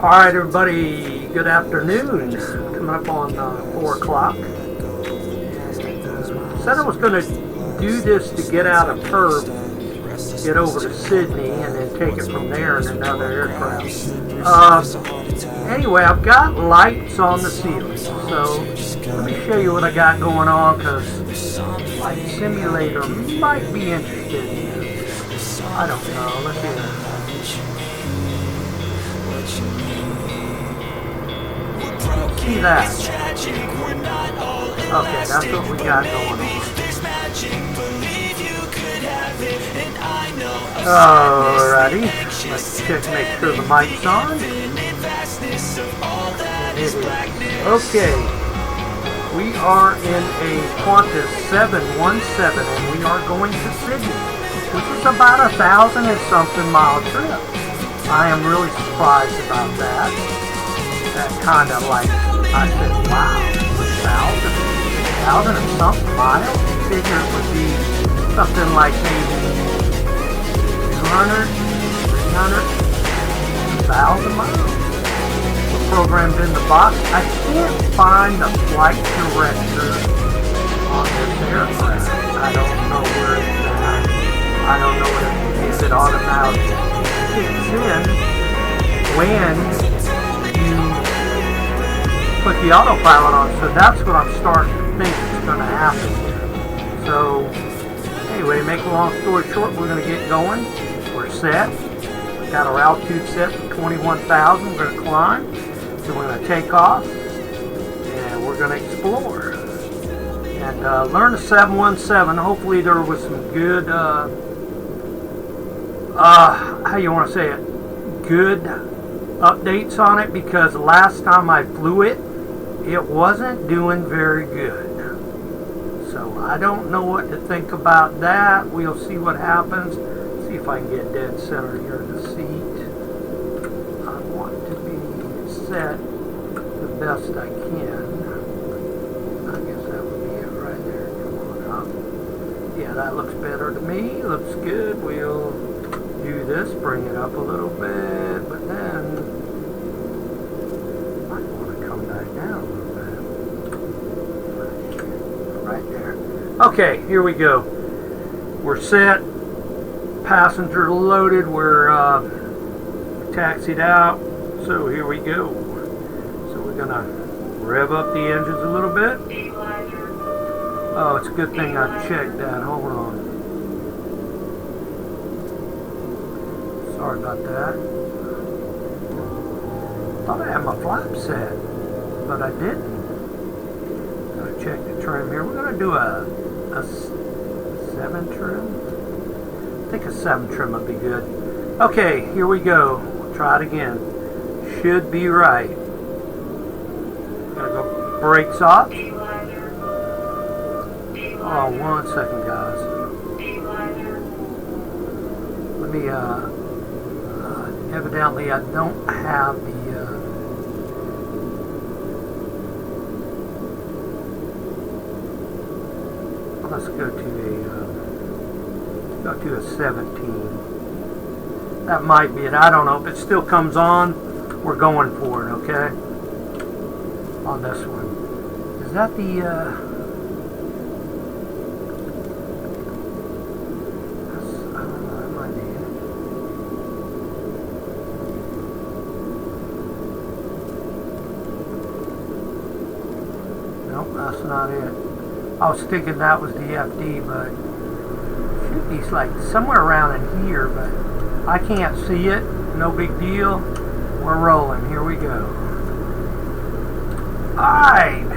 Alright everybody, good afternoon. Coming up on 4 o'clock. Said I was going to do this to get out of Perth, get over to Sydney, and then take it from there in another aircraft. Anyway, I've got lights on the ceiling, so let me show you what I got going on, because Flight Simulator might be interested in this. I don't know, let's see. See that? Okay, that's what we got going on. Alrighty, let's check, make sure the mic's on. It is. Okay, we are in a Qantas 717 and we are going to Sydney, which is about 1,000 and something mile trip. I am really surprised about that. That kind of like, I said, wow, 1,000 and something miles? I figure it would be something like maybe 200, 300, 1,000 miles. The program's in the box. I can't find the flight director on this aircraft. I don't know where it's at. I don't know if it automatically kicks in when you put the autopilot on, so that's what I'm starting to think is going to happen here. So anyway, make a long story short, we're going to get going. We're set. We got our altitude set for 21,000. We're going to climb. So we're going to take off and we're going to explore and learn the 717. Hopefully there was some good how you want to say it, good updates on it, because last time I flew it, it wasn't doing very good. So I don't know what to think about that. We'll see what happens. See if I can get dead center here in the seat. I want to be set the best I can. I guess that would be it right there. Come on up. Yeah, that looks better to me. Looks good. We'll do this, bring it up a little bit, but then I want to come back down a little bit. Right there. Okay, here we go. We're set. Passenger loaded. We're taxied out. So here we go. So we're gonna rev up the engines a little bit. Oh, it's a good thing I checked that. Hold on. Sorry about that. Thought I had my flap set, but I didn't. Gotta check the trim here. We're gonna do a 7 trim. I think a 7 trim would be good. Okay, here we go. We'll try it again. Should be right. Gotta go brakes off. Oh, 1 second, guys. Let me evidently I don't have the let's go to a 17. That might be it. I don't know. If it still comes on, we're going for it, okay? On this one. Is that the that's not it. I was thinking that was the FD, but it should be like somewhere around in here, but I can't see it. No big deal. We're rolling. Here we go. Alright.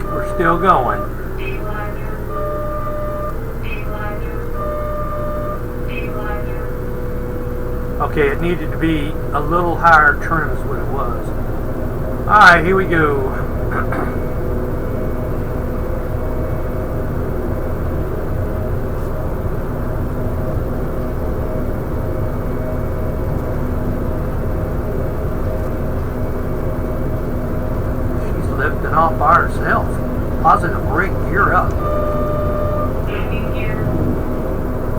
We're still going. Okay, it needed to be a little higher trim is what it was. Alright, here we go. She's lifting off by herself. Positive rig, gear up.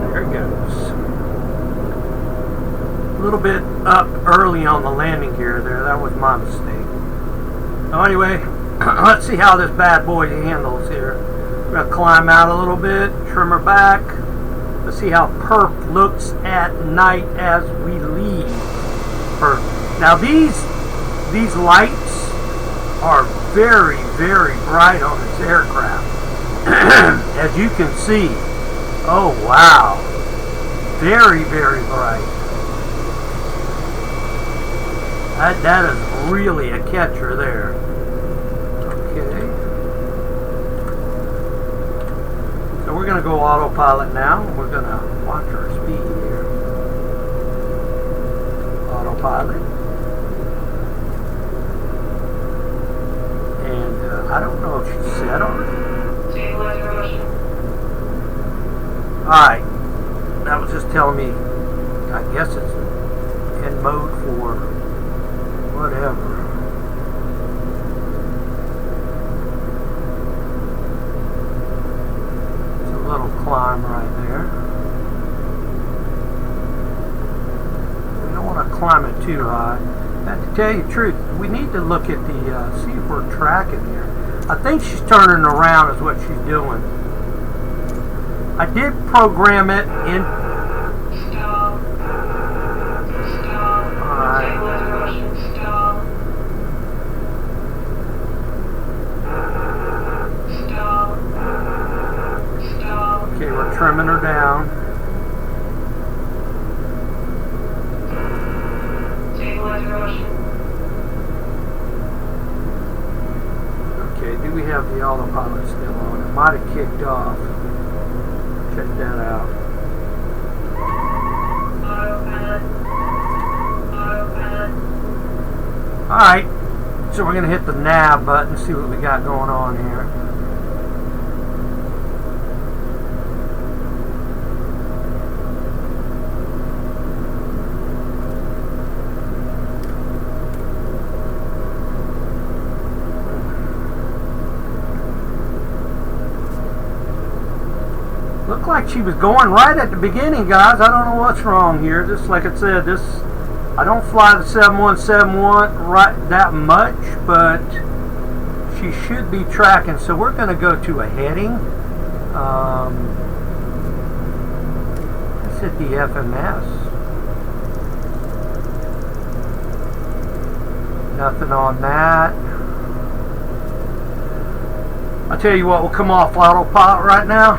There it goes. little bit up early on the landing gear there. That was my mistake. So anyway, let's see how this bad boy handles here. We're going to climb out a little bit, trim her back. Let's see how Perf looks at night as we leave Perf. Now these lights are very, very bright on this aircraft. As you can see. Oh wow. Very, very bright. That is really a catcher there. Okay. So we're going to go autopilot now. We're going to watch our speed here. Autopilot. And I don't know if she's set already. Alright. That was just telling me, I guess it's in mode for whatever. It's a little climb right there. We don't want to climb it too high. And to tell you the truth, we need to look at the, see if we're tracking here. I think she's turning around is what she's doing. I did program it in. Stop. Alright. Stop. Okay, we're trimming her down. Okay, do we have the autopilot still on? It might have kicked off. Check that out. Alright, so we're going to hit the nav button, see what we got going on here. Looked like she was going right at the beginning, guys. I don't know what's wrong here. Just like I said, I don't fly the 7171 right that much, but she should be tracking. So we're going to go to a heading. Let's hit the FMS. Nothing on that. I'll tell you what, we'll come off autopilot right now.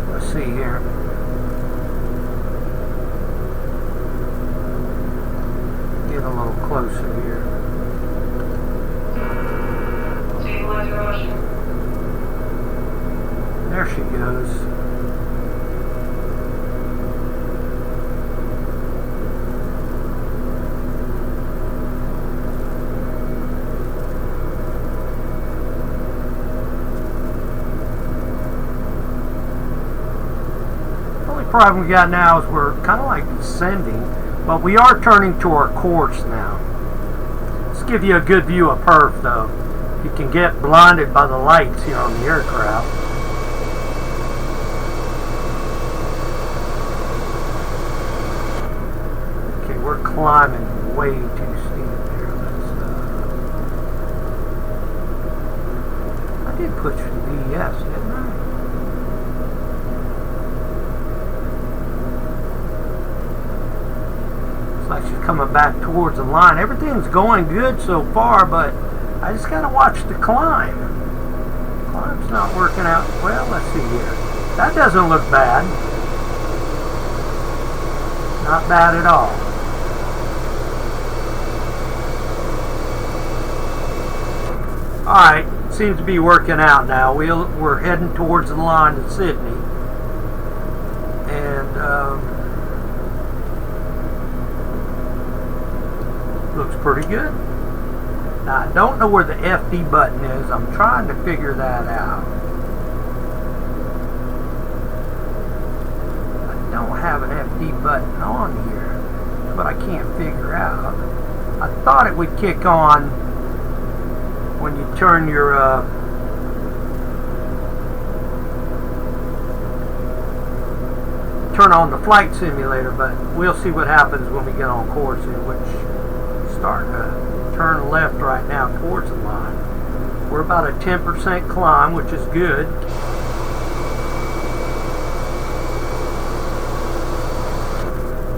Let's see here. Get a little closer here. There she goes. Problem we got now is we're kind of like descending, but we are turning to our course now. Let's give you a good view of Perf though. You can get blinded by the lights here on the aircraft. Okay, we're climbing way too steep here. I did push the VS, didn't I? Like she's coming back towards the line. Everything's going good so far, but I just gotta watch the climb. The climb's not working out well. Let's see here. That doesn't look bad. Not bad at all. Alright, seems to be working out now. We're heading towards the line in Sydney. And looks pretty good. Now, I don't know where the FD button is. I'm trying to figure that out. I don't have an FD button on here, but I can't figure out. I thought it would kick on when you turn your turn on the flight simulator, but we'll see what happens when we get on course here, which is starting to turn left right now towards the line. We're about a 10% climb, which is good.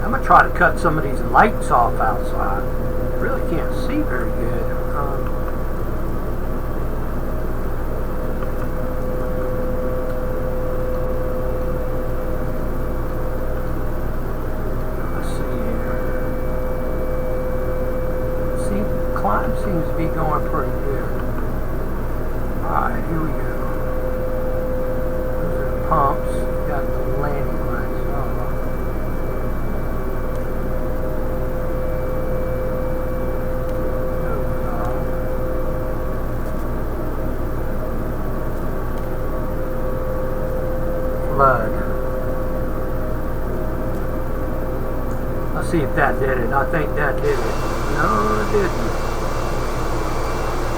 I'm going to try to cut some of these lights off outside. I really can't see very good. Climb seems to be going pretty good. Alright, here we go. Those are the pumps. Got the landing lights on. Those are. Flood. Let's see if that did it. I think that did it. No, it didn't.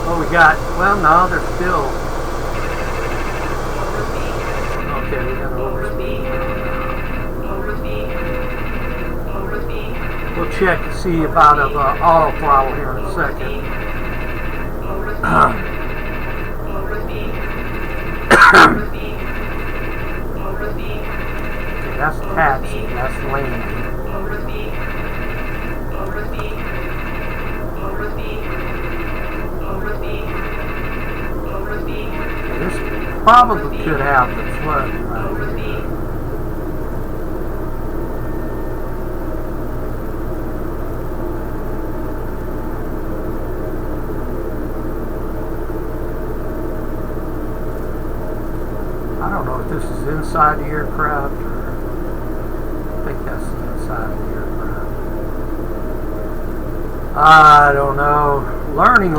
Oh, we got, well, no, there's still, okay, we got overspeed. We'll check to see about auto throttle here in a second. Okay, that's taxi, that's landing. This probably could have the flood right here. I don't know if this is inside the aircraft or I think that's the inside of the aircraft. I don't know. Learning.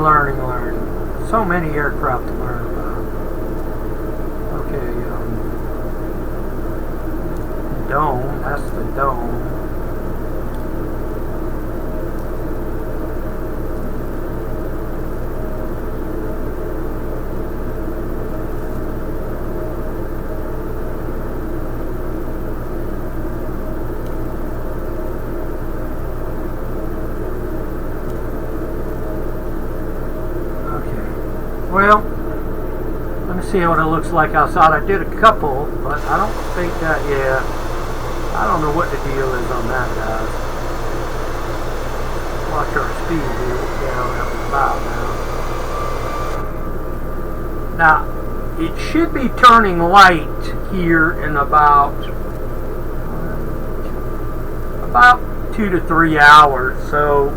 So many aircraft to learn about. Okay, dome, that's the dome. Well, let me see what it looks like outside. I did a couple, but I don't think that, yeah, I don't know what the deal is on that, guys. Watch our speed here, down up about now. Now, it should be turning light here in about 2 to 3 hours, so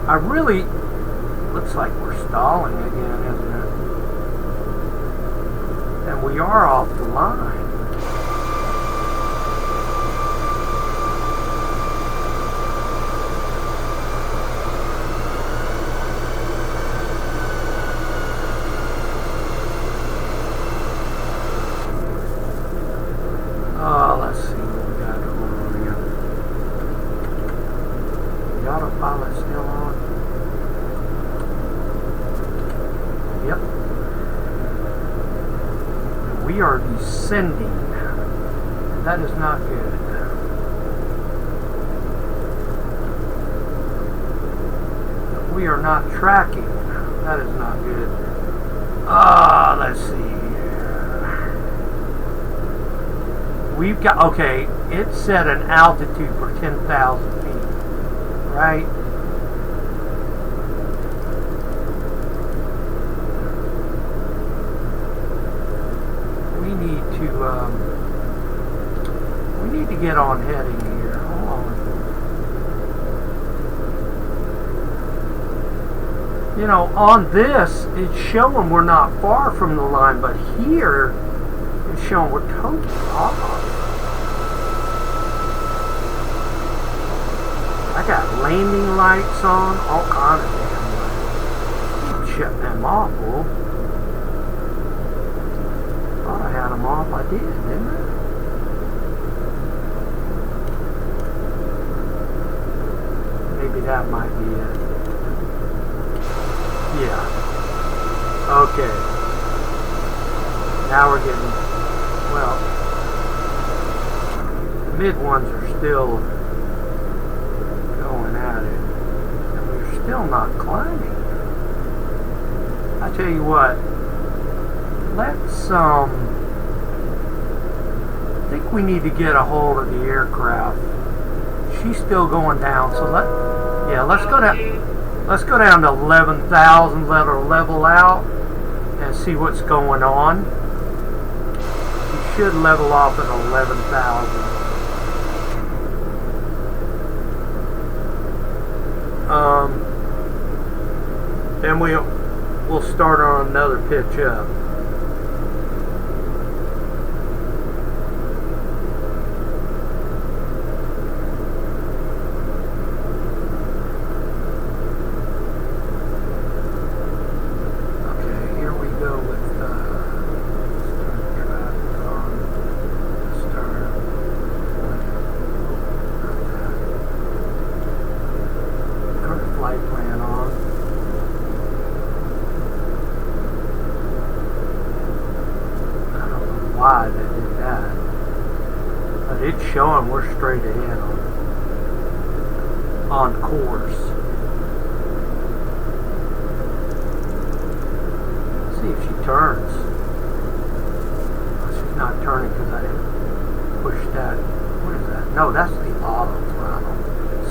I really, looks like we're stalling again, isn't it? And we are off the line. Oh, let's see what we got going on here. The autopilot still on? Yep. We are descending. That is not good. We are not tracking. That is not good. Let's see. We've got, okay, it set an altitude for 10,000 feet, right? We need to get on heading here. Hold on. You know, on this, it's showing we're not far from the line, but here, it's showing we're totally off. I got landing lights on, all kinds of damn lights. Shut them off, fool. Thought I had them off. I did, didn't I? Maybe that might be it. Yeah. Okay. Now we're getting, well, mid ones are still going at it. And we're still not climbing. I tell you what, let's, I think we need to get a hold of the aircraft. She's still going down, so let's go down to 11,000, let her level out, and see what's going on. We should level off at 11,000. Then we'll start on another pitch up. Why they did that, but it's showing we're straight ahead on course. Let's see if she turns. Oh, she's not turning because I didn't push that. What is that? No, that's the auto throttle.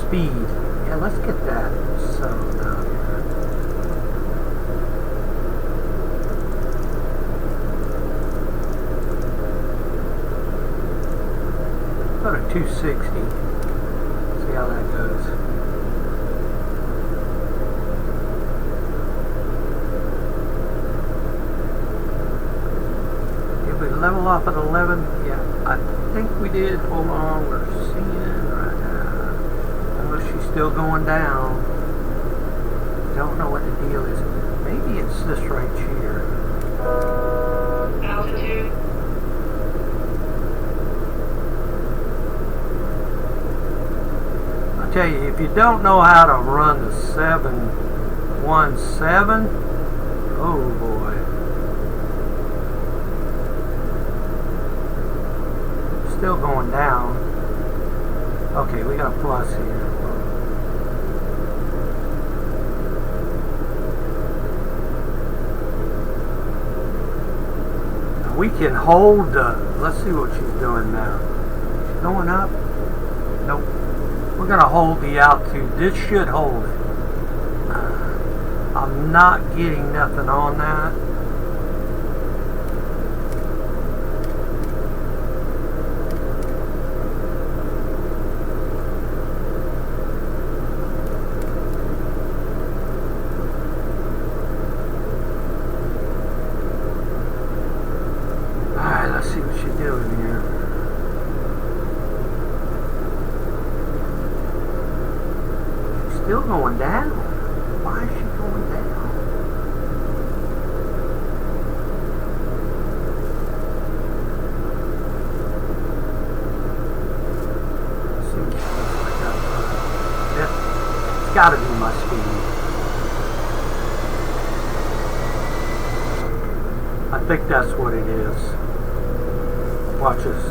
Speed. Yeah, let's get that settled down here. Go to 260. See how that goes. Did we level off at 11? Yeah, I think we did. Hold on, we're seeing right now. Oh, she's still going down. Don't know what the deal is. Maybe it's this right here. Altitude. Tell you, if you don't know how to run the 717, oh boy, still going down. Okay, we got a plus here. Now we can hold the, let's see what she's doing now. She's going up. Nope. We're going to hold the altitude. This should hold it. I'm not getting nothing on that. Alright, let's see what she's doing here. Still going down. Why is she going down? Let's see what she looks like out there. It's got to be my speed. I think that's what it is. Watch this.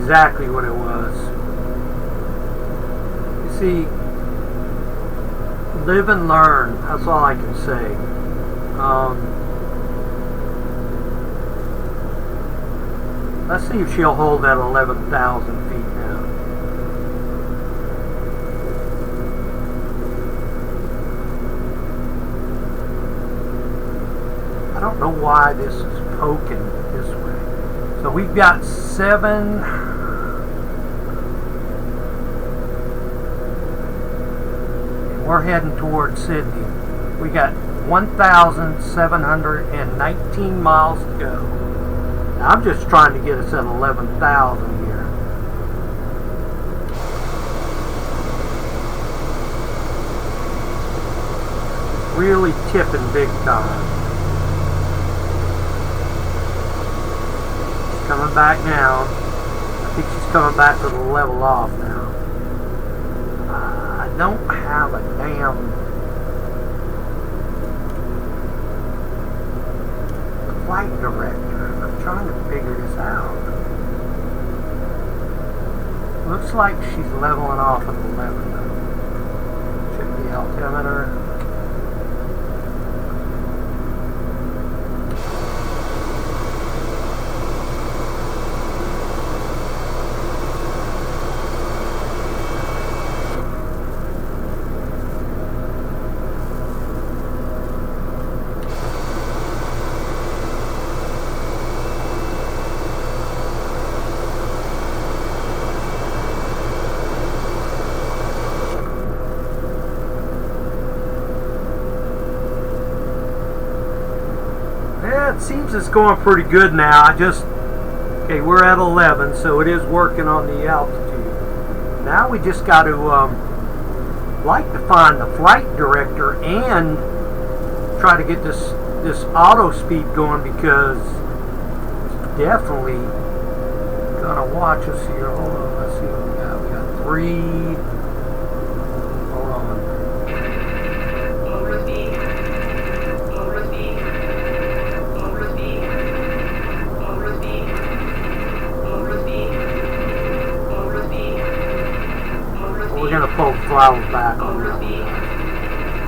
Exactly what it was. You see, live and learn. That's all I can say. Let's see if she'll hold that 11,000 feet now. I don't know why this is poking this way. So we've got 7. We're heading towards Sydney. We got 1,719 miles to go. Now, I'm just trying to get us at 11,000 here. Really tipping big time. She's coming back down. I think she's coming back to the level off now. I don't have a damn flight director? I'm trying to figure this out. Looks like she's leveling off at 11 though. Check the altimeter. Yeah, it seems it's going pretty good now. Okay, we're at 11, so it is working on the altitude. Now we just got to like to find the flight director and try to get this auto speed going, because it's definitely gonna watch us here. Hold on, let's see what we got. We got 3. Hold on. Overspeed. Overspeed. Overspeed. Overspeed. Overspeed. Overspeed. Overspeed. We're gonna pull the throttle back on that.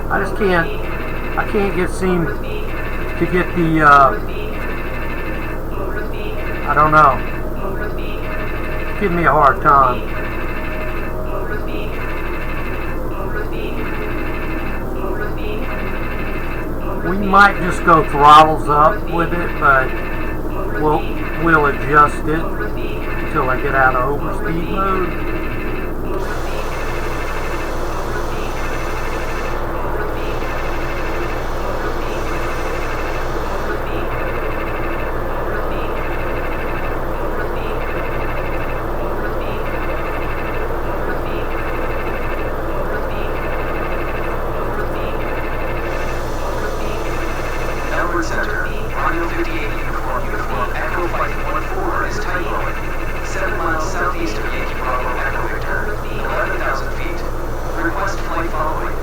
Overspeed. I can't seem to get the I don't know. Give me a hard time. We might just go throttles up with it, but we'll adjust it until I get out of overspeed mode. Center, Romeo 58 uniform Echo Flight 14 is tight rolling, 7 miles southeast of Yankee Bravo Echo Victor, 11,000 feet. Request flight following.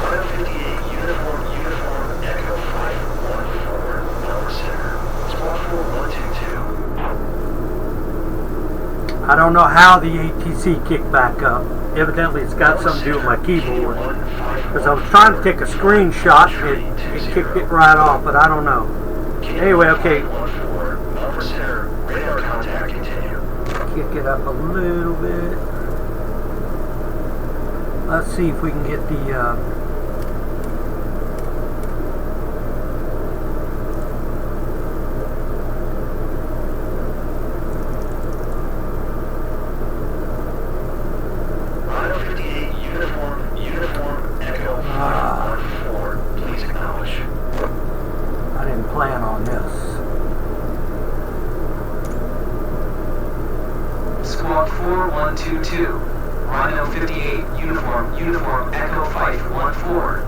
Romeo 58 uniform Echo Flight 14, Number Center, Squawk 4122. I don't know how the ATC kicked back up. Evidently it's got something to do with my keyboard, because I was trying to take a screenshot and it kicked it right off, but I don't know. Anyway, okay. Kick it up a little bit. Let's see if we can get the plan on this. Squawk 4122, Rhino 58, uniform Echo Fight 14.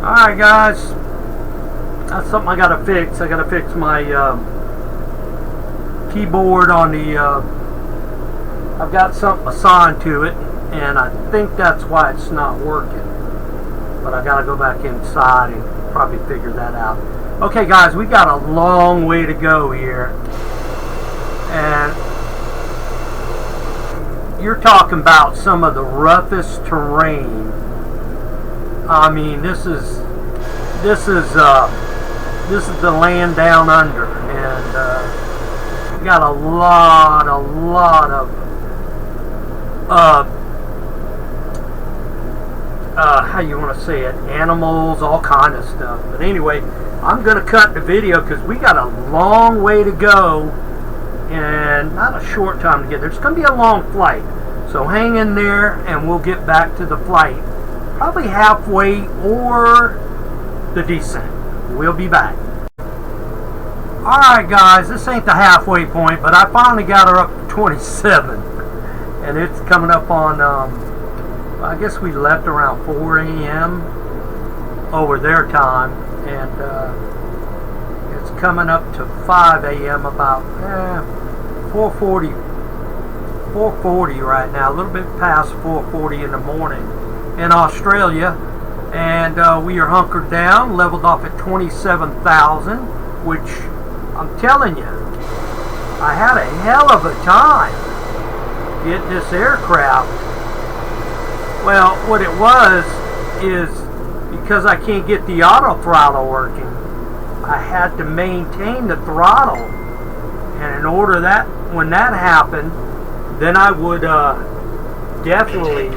Alright guys, that's something I gotta fix. I gotta fix my keyboard on the I've got something assigned to it, and I think that's why it's not working, but I gotta go back inside and probably figure that out. Okay guys, we got a long way to go here, and you're talking about some of the roughest terrain. I mean, this is the land down under, and we got a lot of how you want to say it, animals, all kind of stuff. But anyway, I'm gonna cut the video because we got a long way to go and not a short time to get there. It's gonna be a long flight, so hang in there and we'll get back to the flight probably halfway or the descent. we'll be back. Alright guys, this ain't the halfway point, but I finally got her up to 27. And it's coming up on, I guess we left around 4 a.m. over their time. And it's coming up to 5 a.m. about 4:40 right now, a little bit past 4:40 in the morning in Australia. And we are hunkered down, leveled off at 27,000, which I'm telling you, I had a hell of a time getting this aircraft. Well, what it was is because I can't get the auto throttle working, I had to maintain the throttle. And in order that, when that happened, then I would definitely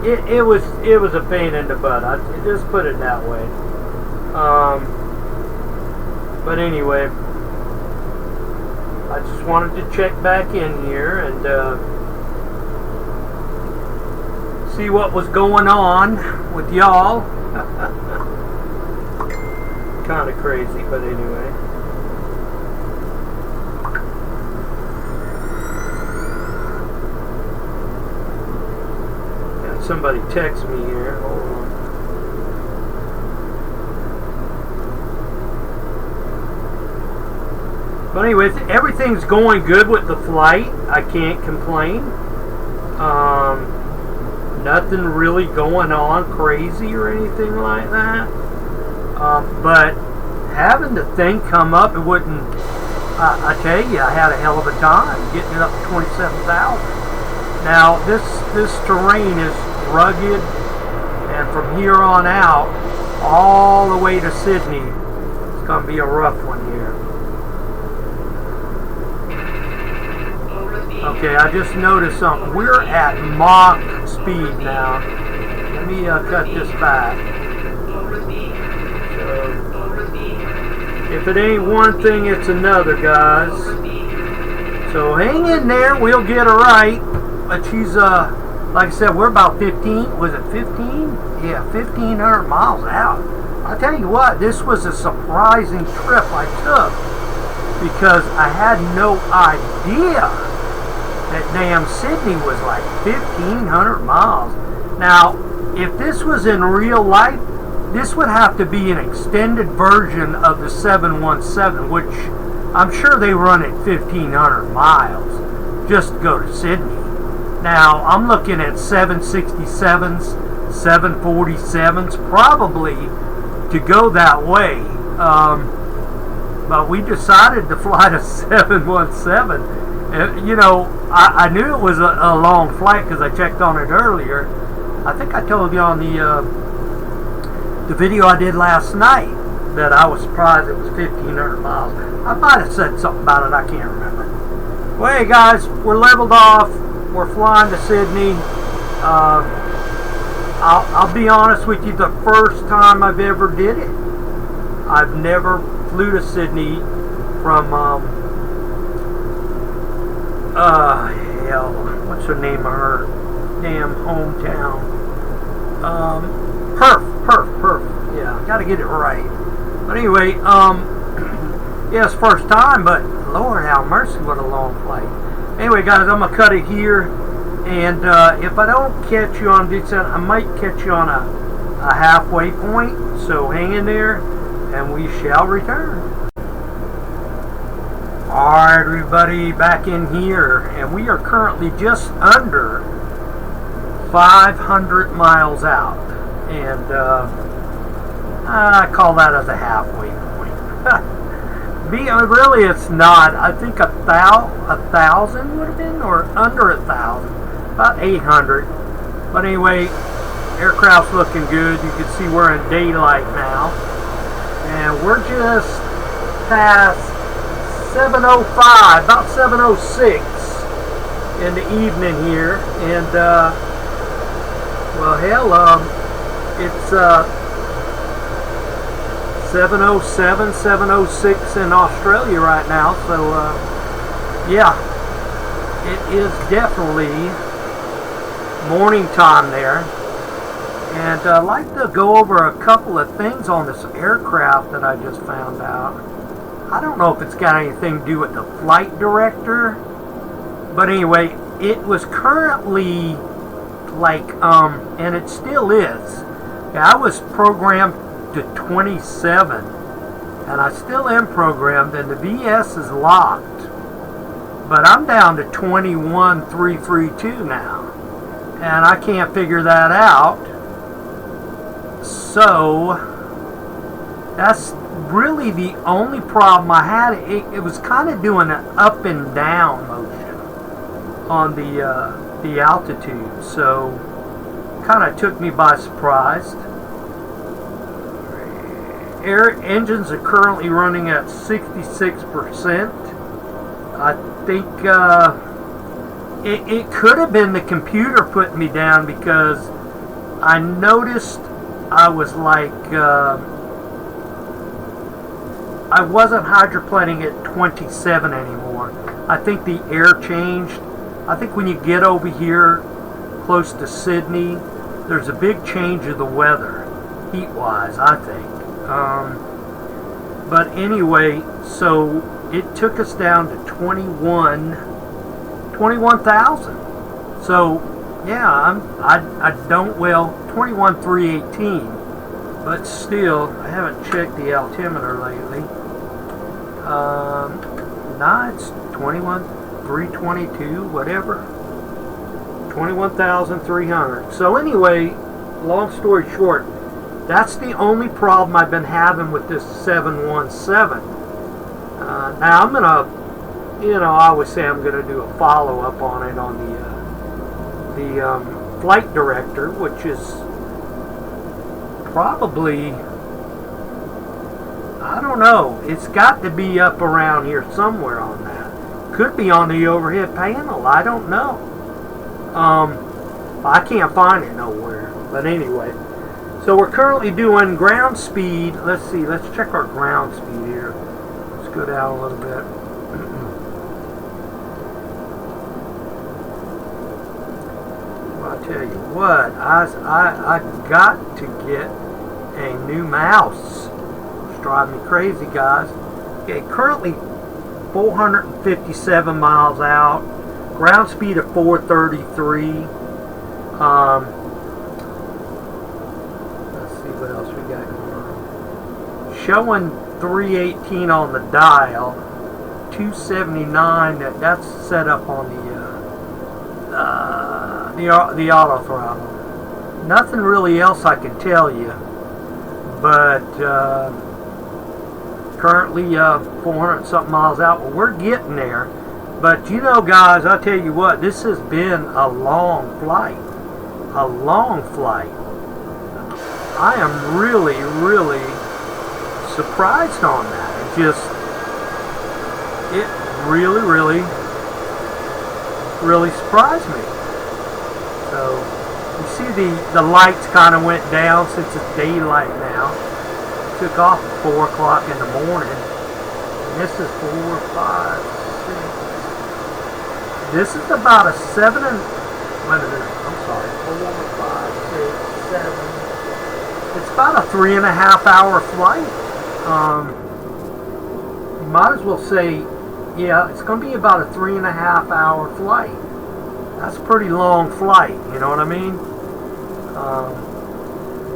it was a pain in the butt. I just put it that way. But anyway, I just wanted to check back in here and see what was going on with y'all. Kind of crazy, but anyway. Somebody text me here. Hold on. But anyways, everything's going good with the flight. I can't complain. Nothing really going on crazy or anything like that. But having the thing come up, it wouldn't. I tell you, I had a hell of a time getting it up to 27,000. Now this terrain is rugged, and from here on out all the way to Sydney, it's going to be a rough one here. Okay, I just noticed something. We're at Mach speed now. Let me cut this back. So, if it ain't one thing, it's another, guys. So hang in there, we'll get her right. But she's like I said, we're about 15, was it 15? Yeah, 1,500 miles out. I tell you what, this was a surprising trip I took because I had no idea that damn Sydney was like 1,500 miles. Now, if this was in real life, this would have to be an extended version of the 717, which I'm sure they run at 1,500 miles just to go to Sydney. Now, I'm looking at 767s, 747s, probably to go that way. But we decided to fly to 717. And, you know, I knew it was a long flight because I checked on it earlier. I think I told you on the video I did last night that I was surprised it was 1,500 miles. I might have said something about it, I can't remember. Well, hey guys, we're leveled off. We're flying to Sydney. I'll be honest with you, the first time I've ever did it. I've never flew to Sydney from, hell, what's the name of her damn hometown? Perth. Yeah, gotta get it right. But anyway, yeah, it's first time, but Lord have mercy, what a long flight. Anyway, guys, I'm gonna cut it here, and if I don't catch you on descent, I might catch you on a halfway point. So hang in there, and we shall return. All right, everybody, back in here, and we are currently just under 500 miles out, and I call that as a halfway point. Really, it's not. I think 1,000 would have been, or under 1,000, about 800. But anyway, aircraft's looking good. You can see we're in daylight now, and we're just past 7:05, about 7:06 in the evening here, and well, hell, it's 7:07, 7:06 in Australia right now, so yeah, it is definitely morning time there. And I'd like to go over a couple of things on this aircraft that I just found out. I don't know if it's got anything to do with the flight director, but anyway, it was currently like, and it still is. Yeah, I was programmed to 27, and I still am programmed, and the VS is locked. But I'm down to 21,332 now, and I can't figure that out. So that's really the only problem I had. It was kind of doing an up and down motion on the altitude, so kind of took me by surprise. Air engines are currently running at 66%. I think it could have been the computer putting me down, because I noticed I was like, I wasn't hydroplaning at 27 anymore. I think the air changed. I think when you get over here close to Sydney, there's a big change of the weather, heat-wise, I think. But anyway, so it took us down to 21,000. So yeah, I don't, well, 21,318, but still, I haven't checked the altimeter lately. Nah, it's 21,322, whatever. 21,300. So anyway, long story short, that's the only problem I've been having with this 717. Now I'm gonna, I always say I'm gonna do a follow-up on it on the flight director, which is probably, I don't know, it's got to be up around here somewhere on that. Could be on the overhead panel, I don't know. I can't find it nowhere, but anyway. So we're currently doing ground speed. Let's see, let's check our ground speed here. Let's go down a little bit. Well, I tell you what, I got to get a new mouse. It's driving me crazy, guys. Okay, currently 457 miles out. Ground speed of 433. What else we got going on? Showing 318 on the dial, 279. That's set up on the auto throttle. Nothing really else I can tell you, but currently 400 something miles out. Well, we're getting there. But guys, I'll tell you what, this has been a long flight. A long flight. I am really, really surprised on that. It really, really, really surprised me. So, you see the lights kind of went down since it's daylight now. Took off at 4 o'clock in the morning. And this is 4, 5, 6. This is about a 7 and, wait a minute, I'm sorry, 4, 5, 6, 7. It's about a 3.5 hour flight. You might as well say, yeah, it's going to be about a 3.5 hour flight. That's a pretty long flight, you know what I mean?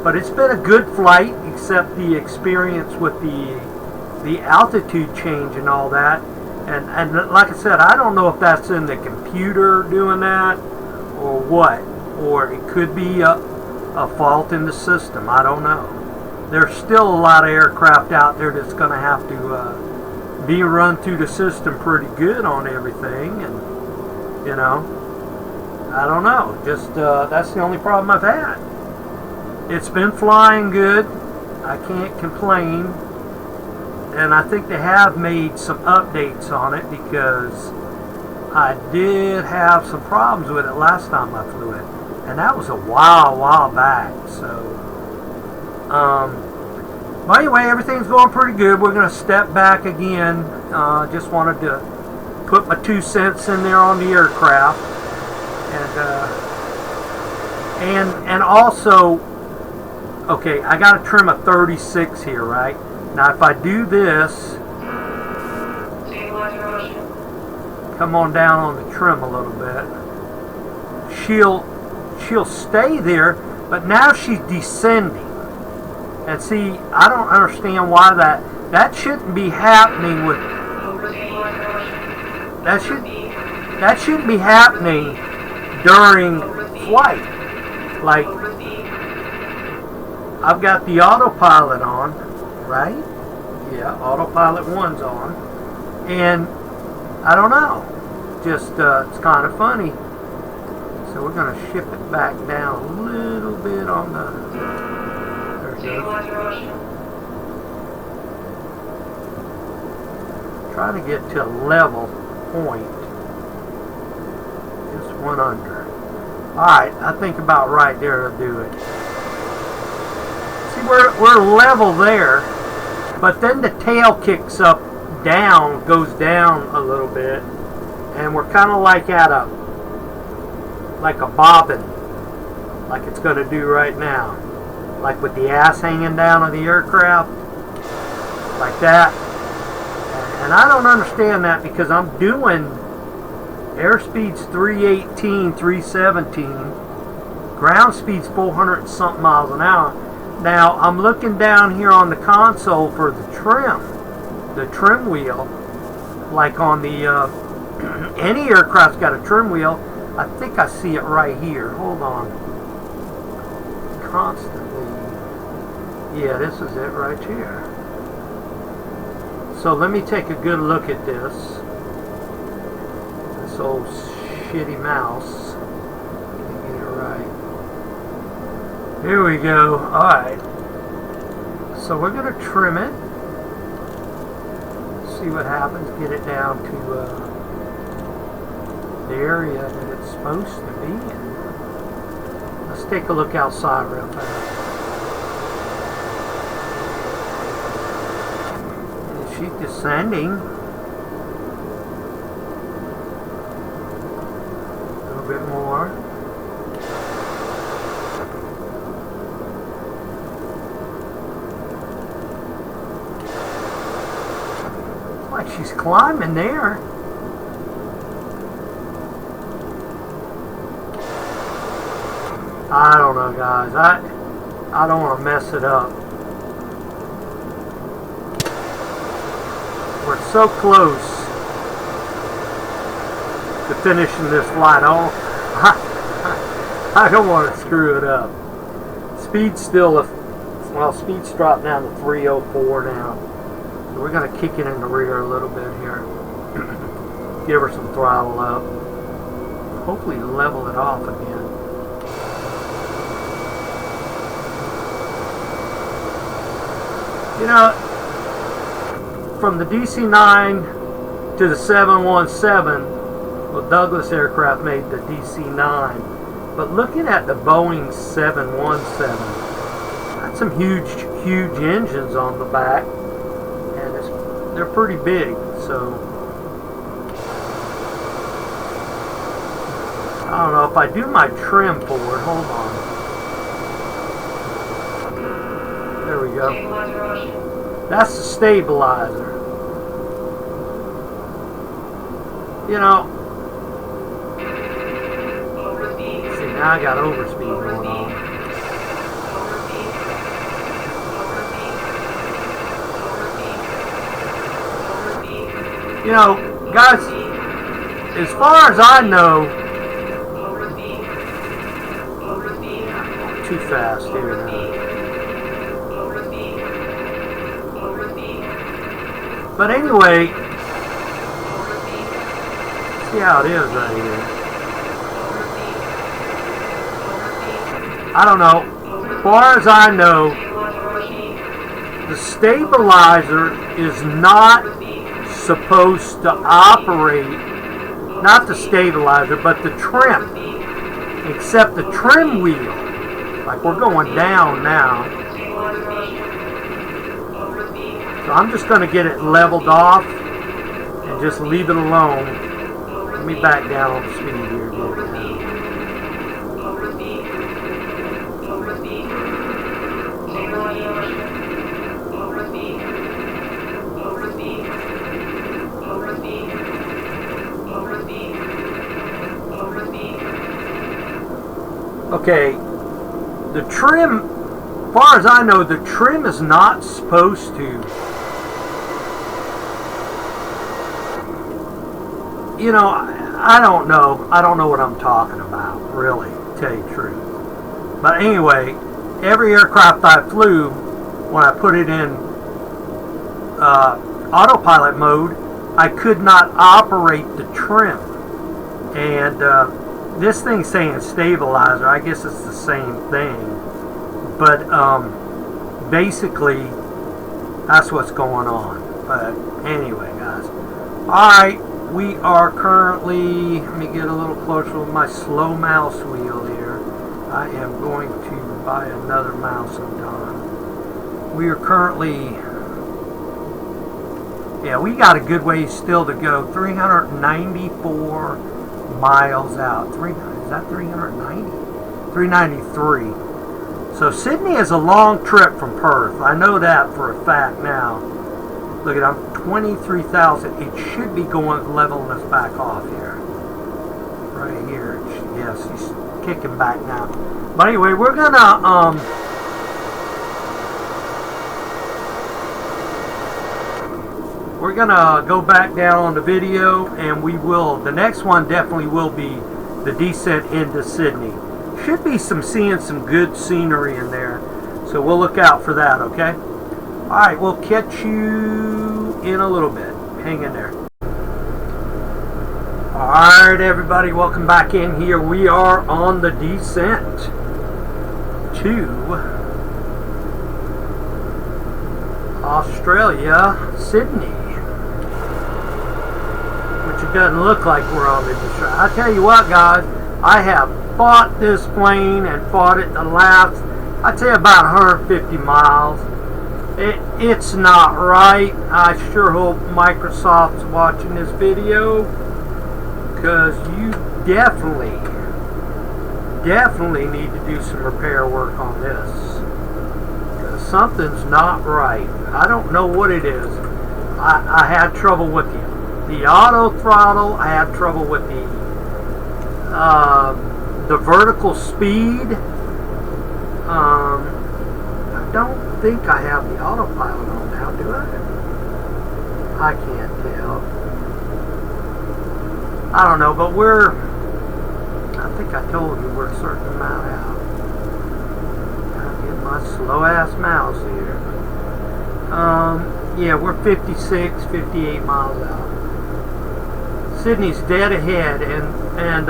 But it's been a good flight, except the experience with the altitude change and all that. And like I said, I don't know if that's in the computer doing that or what. Or it could be a fault in the system. I don't know. There's still a lot of aircraft out there that's going to have to be run through the system pretty good on everything, and I don't know. Just that's the only problem I've had. It's been flying good. I can't complain, and I think they have made some updates on it, because I did have some problems with it last time I flew it. And that was a while back. So, but anyway, everything's going pretty good. We're going to step back again. Just wanted to put my 2 cents in there on the aircraft, and also Okay, I got to trim a 36 here, right? Now if I do this, come on down on the trim a little bit, she'll stay there, but now she's descending. And see, I don't understand why that shouldn't be happening with that shouldn't be happening during flight. Like, I've got the autopilot on, right? Yeah, autopilot 1's on, and I don't know, just it's kind of funny. So we're going to shift it back down a little bit on the, there it goes. Try to get to a level point, just one under. Alright, I think about right there to do it. See, we're level there, but then the tail kicks up, down, goes down a little bit, and we're kind of like at a bobbin, like it's going to do right now, like with the ass hanging down of the aircraft, like that. And I don't understand that, because I'm doing airspeed's 318, 317, ground speed's 400 and something miles an hour. Now I'm looking down here on the console for the trim wheel, like on the any aircraft's got a trim wheel. I think I see it right here. Hold on. Constantly. Yeah, this is it right here. So let me take a good look at this. This old shitty mouse. Let me get it right. Here we go. Alright. So we're going to trim it. See what happens. Get it down to the area that it's supposed to be in. Let's take a look outside real fast. And she's descending. A little bit more. It's like she's climbing there. I don't know, guys. I don't want to mess it up. We're so close to finishing this flight. I don't want to screw it up. Speed's still speed's dropped down to 304 now. So we're going to kick it in the rear a little bit here. Give her some throttle up. Hopefully level it off again. You know, from the DC-9 to the 717, well, Douglas Aircraft made the DC-9, but looking at the Boeing 717, that's some huge engines on the back, and they're pretty big. So I don't know if I do my trim forward. Hold on. There we go. That's the stabilizer. You know, see, now I got overspeed going on. You know, guys, as far as I know, too fast here now. But anyway, see how it is right here. I don't know. As far as I know, the stabilizer is not supposed to operate, not the stabilizer, but the trim, except the trim wheel. Like we're going down now. So I'm just going to get it leveled off and just leave it alone. Let me back down on the speed here again. Okay, the trim, as far as I know, the trim is not supposed to, you know, I don't know. I don't know what I'm talking about, really, to tell you the truth. But anyway, every aircraft I flew, when I put it in autopilot mode, I could not operate the trim. And this thing's saying stabilizer. I guess it's the same thing. But basically, that's what's going on. But anyway, guys. Alright, we are currently, let me get a little closer with my slow mouse wheel here. I am going to buy another mouse sometime. We are currently, yeah, we got a good ways still to go. 394 miles out. Is that 390? 393. So Sydney is a long trip from Perth. I know that for a fact now. Look at, I'm 23,000. It should be going leveling us back off here. Right here. Yes, he's kicking back now. But anyway, we're gonna go back down on the video, and we will, the next one definitely will be the descent into Sydney. Should be seeing some good scenery in there, so we'll look out for that, okay? Alright, we'll catch you in a little bit. Hang in there. Alright, everybody, welcome back in here. We are on the descent to Australia, Sydney. Which it doesn't look like we're on the descent. I tell you what, guys, I have fought this plane and fought it the last, I'd say about 150 miles. It's not right. I sure hope Microsoft's watching this video, because you definitely need to do some repair work on this, because something's not right. I don't know what it is. I had trouble with the auto throttle. I had trouble with the vertical speed. I don't think I have the autopilot on now, do I? I can't tell. I don't know, but I think I told you we're a certain amount out. Gotta get my slow ass mouse here. Yeah, we're 56, 58 miles out. Sydney's dead ahead, and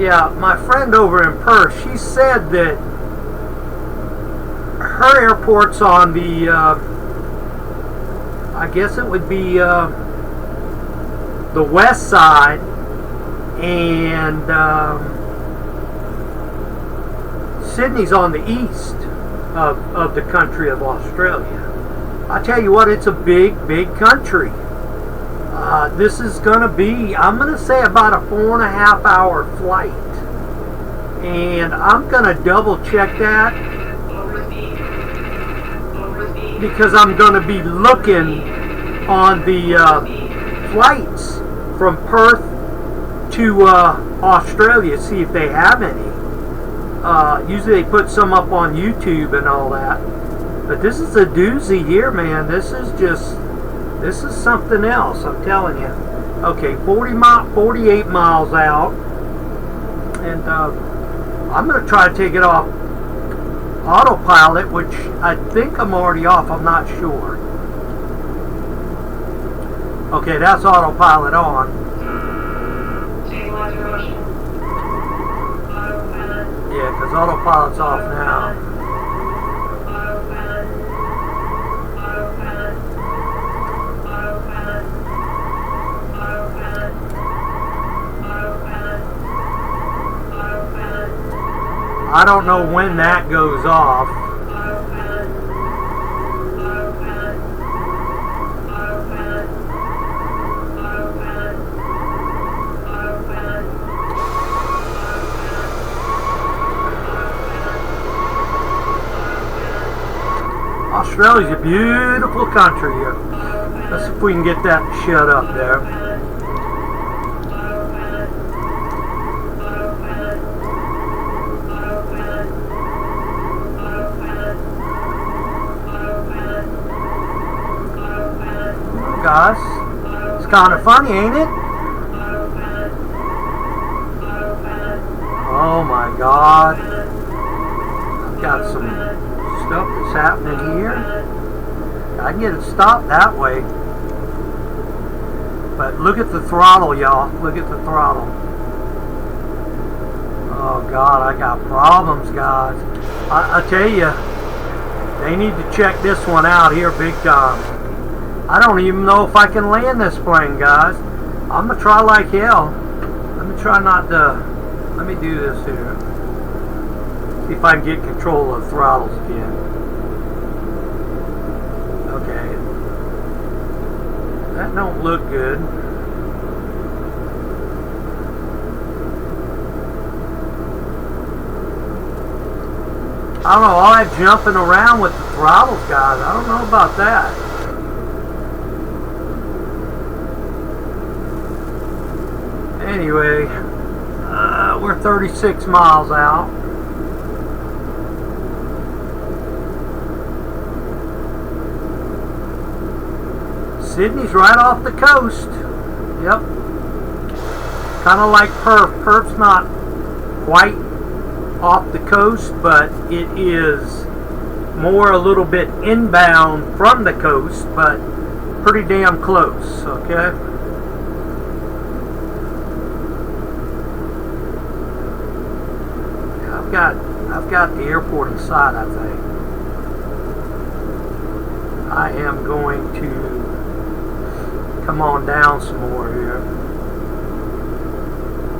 yeah, my friend over in Perth, she said that her airport's on the, I guess it would be the west side, and Sydney's on the east of the country of Australia. I tell you what, it's a big country. This is going to be, I'm going to say, about a 4.5 hour flight. And I'm going to double check that, because I'm going to be looking on the flights from Perth to Australia, see if they have any. Usually they put some up on YouTube and all that. But this is a doozy here, man. This is something else, I'm telling you. Okay, 48 miles out. And I'm going to try to take it off autopilot, which I think I'm already off. I'm not sure. Okay, that's autopilot on. Stabilizer rush. Autopilot. Yeah, because autopilot's off now. Autopilot. Autopilot. Autopilot. Autopilot. Autopilot. Autopilot. I don't know when that goes off. Autopilot. Autopilot. Autopilot. Autopilot. Autopilot. Australia's a beautiful country here. Let's see if we can get that shut up there. guys. It's kind of funny, ain't it? Oh my God. I've got some stuff that's happening here. I can get it stopped that way. But look at the throttle, y'all. Look at the throttle. Oh God, I got problems, guys. I tell you, they need to check this one out here big time. I don't even know if I can land this plane, guys. I'm going to try like hell. Let me try not to... Let me do this here. See if I can get control of the throttles again. Okay. That don't look good. I don't know, all that jumping around with the throttles, guys. I don't know about that. Anyway, we're 36 miles out. Sydney's right off the coast. Yep. Kind of like Perth. Perth's not quite off the coast, but it is more a little bit inbound from the coast, but pretty damn close, okay? I've got the airport in sight, I think. I am going to come on down some more here.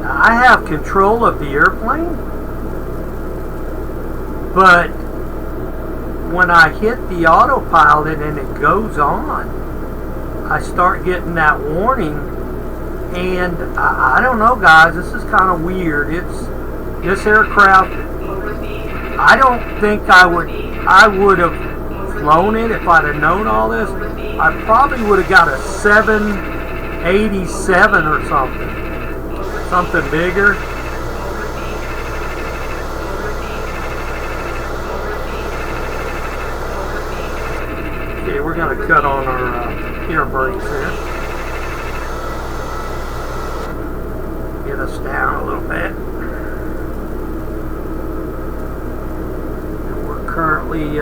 Now, I have control of the airplane, but when I hit the autopilot and it goes on, I start getting that warning, and I don't know, guys, this is kind of weird. This aircraft, I don't think I would have flown it if I'd have known all this. I probably would have got a 787 or something bigger. Okay, we're going to cut on our air brakes here. Get us down a little bit. And we're currently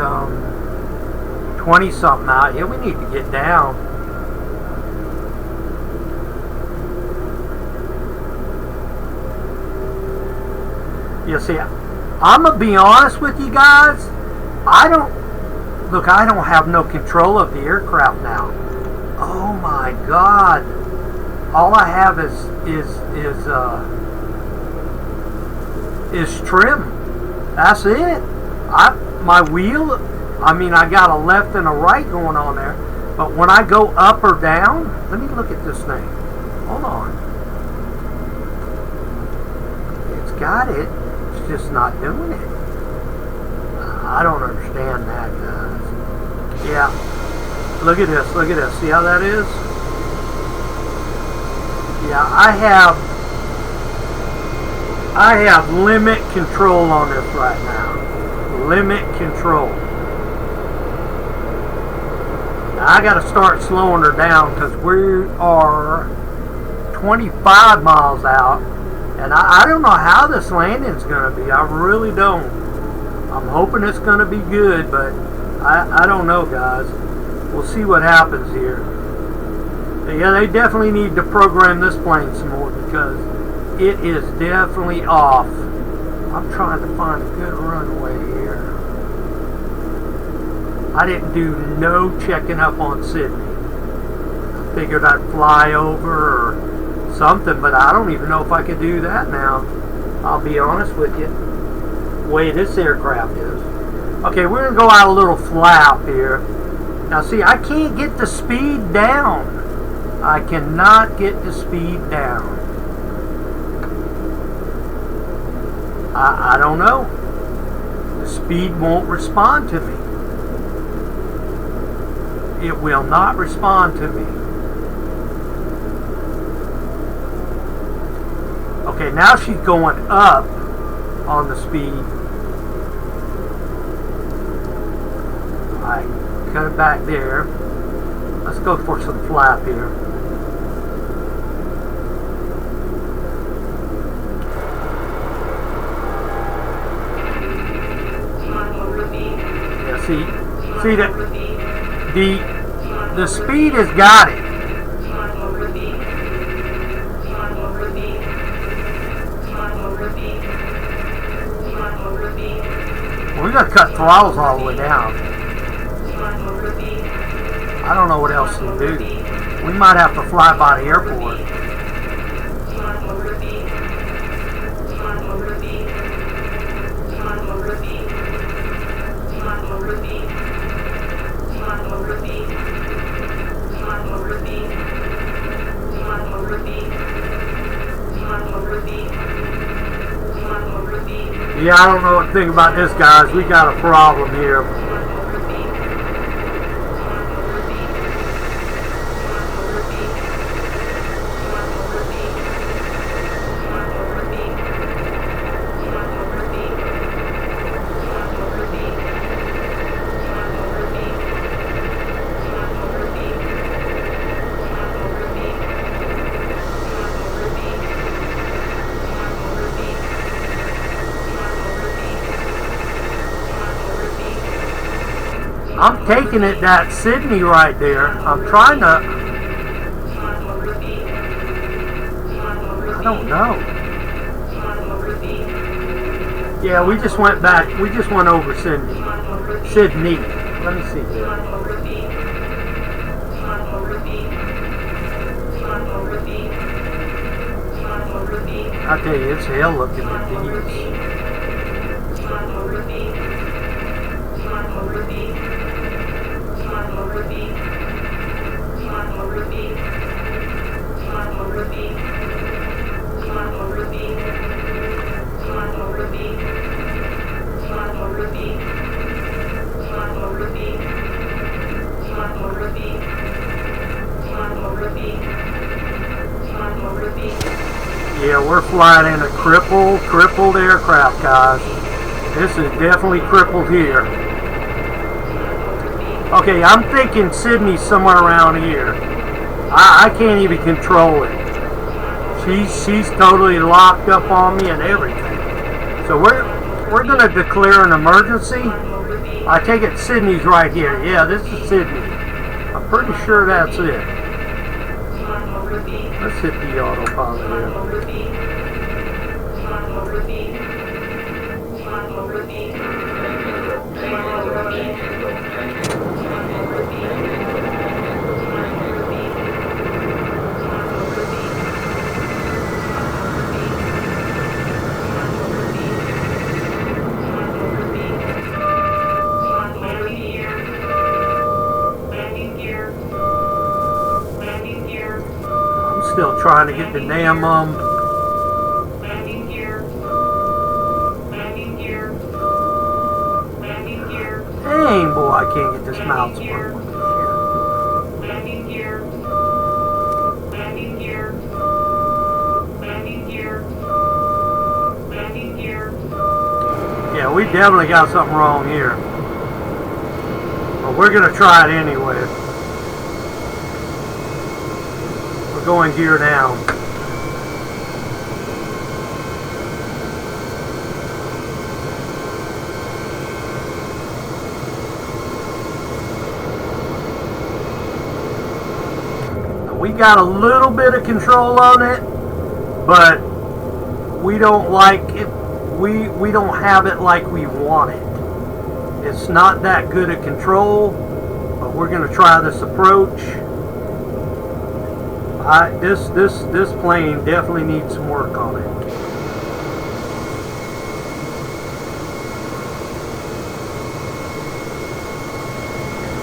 20 something out. Yeah, we need to get down. You see, I'm gonna be honest with you guys. I don't have no control of the aircraft now. Oh my God! All I have is trim. That's it. My wheel. I mean, I got a left and a right going on there, but when I go up or down, let me look at this thing. Hold on. It's got it. It's just not doing it. I don't understand that, guys. Yeah. Look at this. Look at this. See how that is? Yeah, I have limit control on this right now. Limit control. Now, I got to start slowing her down because we are 25 miles out, and I don't know how this landing's going to be. I really don't. I'm hoping it's going to be good, but I don't know, guys. We'll see what happens here. But yeah, they definitely need to program this plane some more because it is definitely off. I'm trying to find a good runway here. I didn't do no checking up on Sydney. I figured I'd fly over or something, but I don't even know if I could do that now. I'll be honest with you. The way this aircraft is. Okay, we're going to go out a little flap here. Now see, I can't get the speed down. I cannot get the speed down. I don't know. The speed won't respond to me. It will not respond to me. Okay, now she's going up on the speed. I cut it back there. Let's go for some flap here. Yeah, see that the speed has got it. We gotta cut throttles all the way down. I don't know what else to do. We might have to fly by the airport. Yeah, I don't know what to think about this, guys. We got a problem here. I'm taking it that Sydney right there. I'm trying to... I don't know. Yeah, we just went back. We just went over Sydney. Sydney. Let me see here. I tell you, it's hell looking at these. Yeah, we're flying in a crippled aircraft, guys. This is definitely crippled here. Okay, I'm thinking Sydney's somewhere around here. I can't even control it. She's totally locked up on me and everything. So we're gonna declare an emergency. I take it Sydney's right here. Yeah, this is Sydney. I'm pretty sure that's it. Let's hit the autopilot here. Still trying to get the damn Landing gear. Landing gear. Landing gear. dang boy, I can't get this mouse working with this Landing gear. Landing gear. Landing gear. Landing gear. shit. Yeah, we definitely got something wrong here. But we're gonna try it anyway. Going gear down. We got a little bit of control on it, but we don't like it. We don't have it like we want it. It's not that good a control, but we're gonna try this approach. This plane definitely needs some work on it.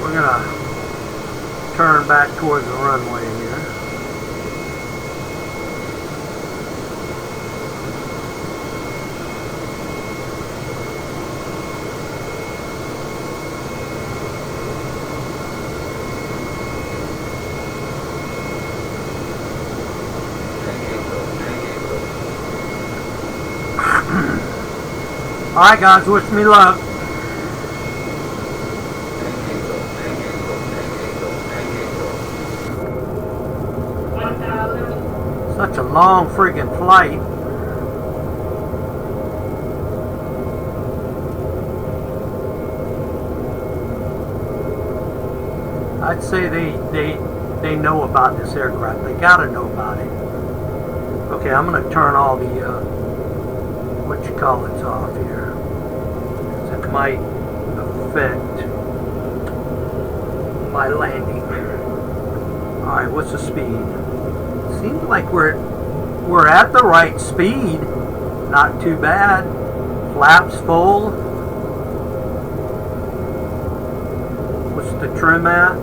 We're gonna turn back towards the runway here. Alright guys, wish me luck. Such a long friggin' flight. I'd say they know about this aircraft. They gotta know about it. Okay, I'm gonna turn all the whatchamacallits off here. It might affect my landing. Alright, what's the speed? Seems like we're at the right speed. Not too bad. Flaps full. What's the trim at?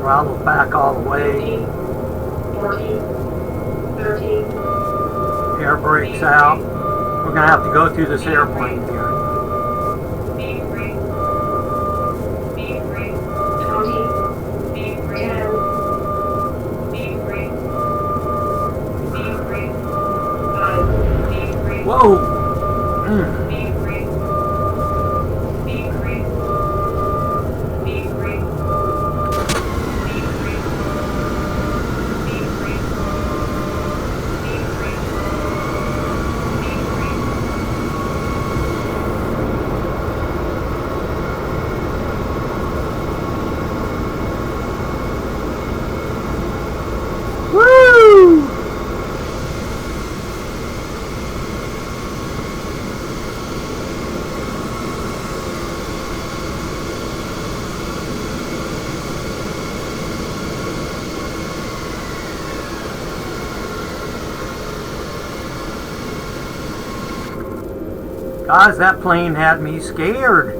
Throttle back all the way. 14, 13. Air brakes out. We're going to have to go through this airplane here. Speed brake. Speed brake. 20. Speed brake. 10. Speed brake. Speed brake. 5. Speed brake. Whoa! Speed brake. Speed brake. Speed brake. Guys, that plane had me scared.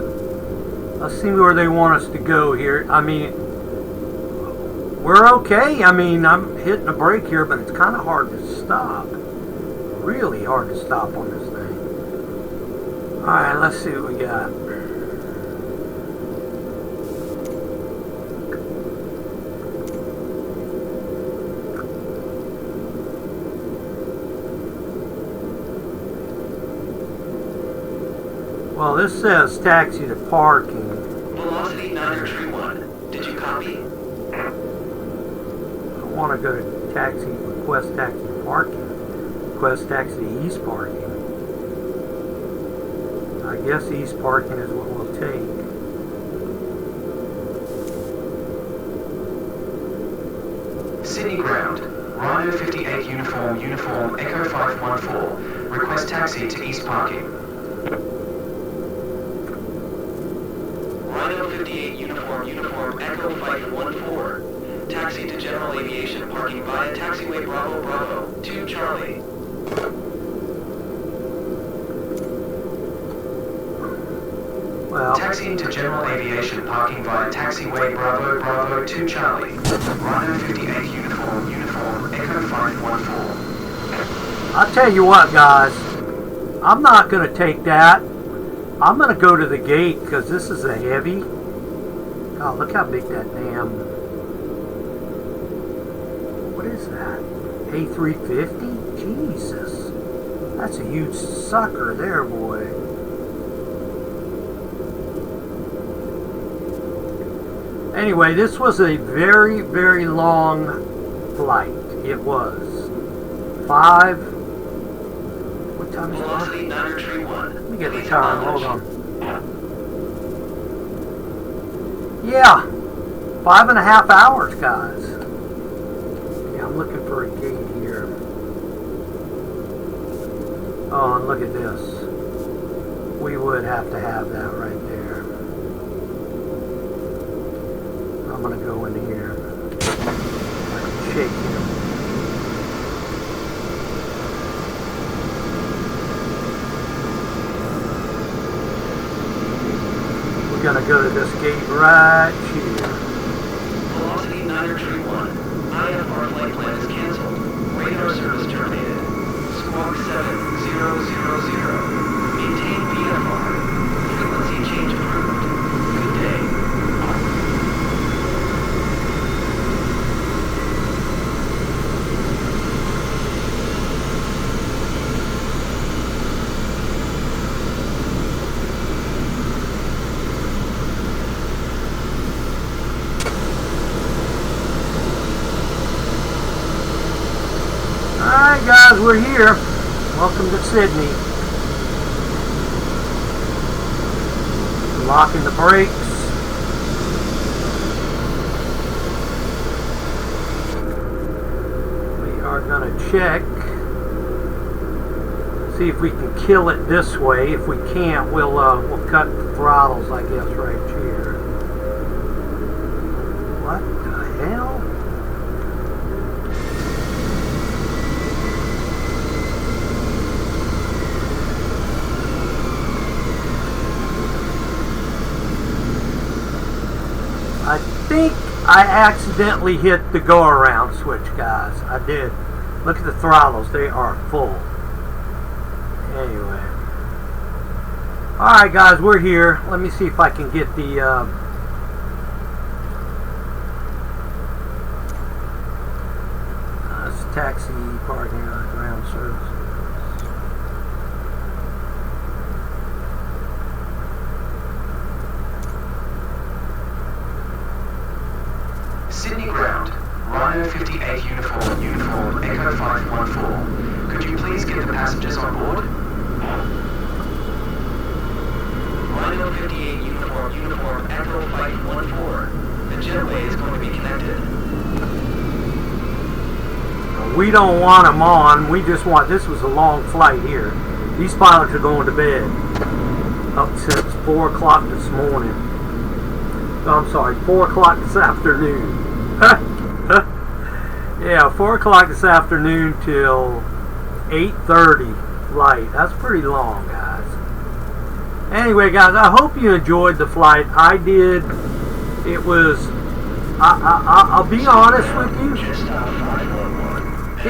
Let's see where they want us to go here. I mean, we're okay. I mean, I'm hitting the brake here, but it's kind of hard to stop. Really hard to stop on this thing. Alright, let's see what we got. Well, this says taxi to parking. Velocity 931. Did you copy? I want to go to taxi, request taxi to parking. Request taxi to east parking. I guess east parking is what we'll take. Sydney ground. Rhino 58 uniform, Echo 514. Request taxi to east parking. Rhino 58 uniform, Echo 514. Taxi to general aviation parking via taxiway Bravo Bravo 2 Charlie. Well, Taxiing to general aviation parking via taxiway Bravo Bravo 2 Charlie. Rhino 58 uniform, Echo 514. I'll tell you what, guys. I'm not going to take that. I'm going to go to the gate because this is a heavy. Oh, look how big that damn... What is that? A350? Jesus. That's a huge sucker there, boy. Anyway, this was a very, very long flight. It was. 5... What time is it? Velocity 931. Let me get the time. Hold on. Yeah. 5.5 hours, guys. Yeah, I'm looking for a gate here. Oh, and look at this. We would have to have that right there. I'm going to go in here. Shake him. We're going to go to this gate right here. Velocity 931. IFR flight plan is canceled. Radar service terminated. Alright guys, we're here. Welcome to Sydney. Locking the brakes. We are going to check. See if we can kill it this way. If we can't, we'll cut the throttles, I guess, right here. What the hell? I think I accidentally hit the go around switch, guys. I did. Look at the throttles, they are full. Anyway. Alright guys, we're here. Let me see if I can get the taxi parking lot ground services. Sydney ground, Rhino 58 uniform, Echo 514. Could you please get the passengers on board? Rhino 58 uniform, Echo 514. The jetway is going to be connected. We don't want them on. We just want, this was a long flight here. These pilots are going to bed up since 4 o'clock this morning. Oh, I'm sorry, 4 o'clock this afternoon. Yeah, 4 o'clock this afternoon till 8:30 flight. That's pretty long, guys. Anyway, guys, I hope you enjoyed the flight. I did. It was, I'll be honest with you,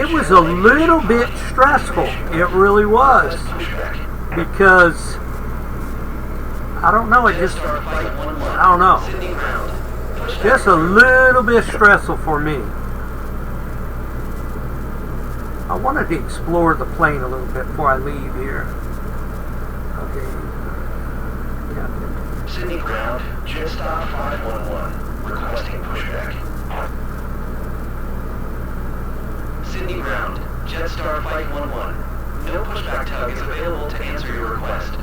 it was a little bit stressful. It really was. Because, I don't know, it just, I don't know. Just a little bit stressful for me. I wanted to explore the plane a little bit before I leave here. Okay. Captain. Sydney ground, Jetstar 511, requesting pushback. Sydney ground, Jetstar 511. No pushback tug is available to answer your request.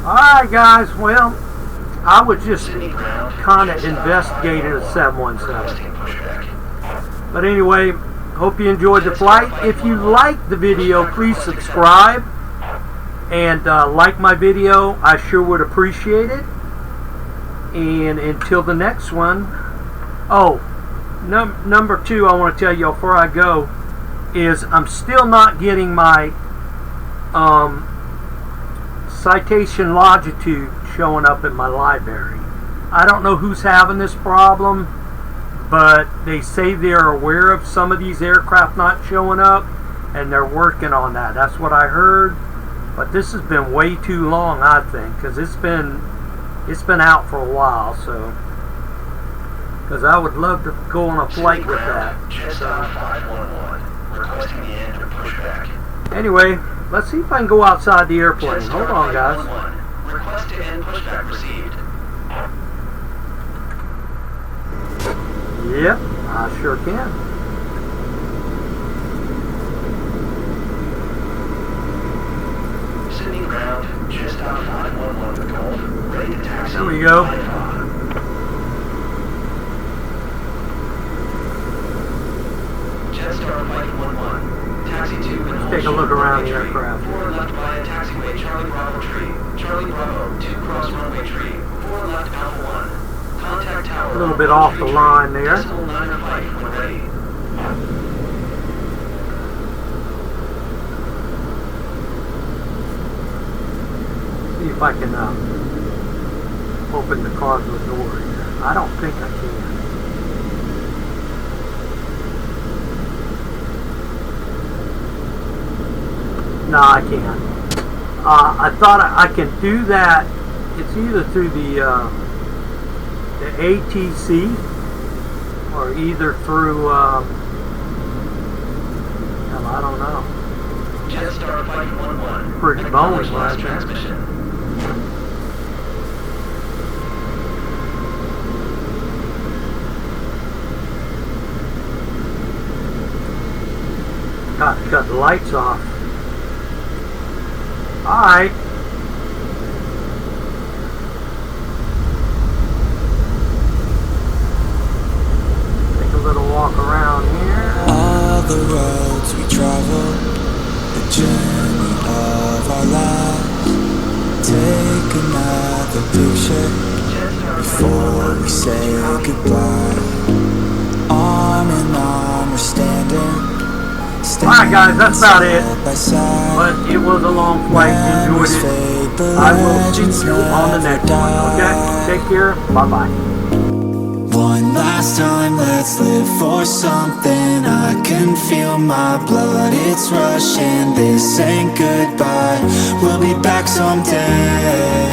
Alright guys, well, I was just kind of investigating the 717. But anyway, hope you enjoyed the flight. If you liked the video, please subscribe. And like my video, I sure would appreciate it. And until the next one. Oh, number 2 I want to tell you before I go is I'm still not getting my citation longitude showing up in my library. I don't know who's having this problem, but they say they're aware of some of these aircraft not showing up and they're working on that. That's what I heard. But this has been way too long, I think, because it's been out for a while. So, because I would love to go on a flight with that. Anyway, let's see if I can go outside the airplane. Hold on, guys. Request to end pushback received. Yep, I sure can. Sydney ground, Jetstar 511 Golf, ready to taxi. There we go. Jetstar 511. Taxi 2 and Let's take a look around the aircraft. 4 left via taxiway Charlie Bravo tree. Charlie Bravo, 2 cross runway tree. 4 left Alpha 1. Contact tower. A little bit off the line there. Decimal 9 flight when ready. See if I can open the cargo door here. I don't think I can. No, I can't. I thought I can do that. It's either through the ATC or either through hell, I don't know. Jetstar Flight 11. Pretty bony, last right? transmission. The light's off. Alright. Take a little walk around here. All the roads we travel, the journey of our lives. Take another picture before we say goodbye. Arm in arm we're standing. Alright guys, that's about it. But it was a long flight. Enjoyed it. I will see you on the next one. Okay? Take care. Bye-bye. One last time, let's live for something. I can feel my blood, it's rushing. This ain't goodbye, we'll be back someday.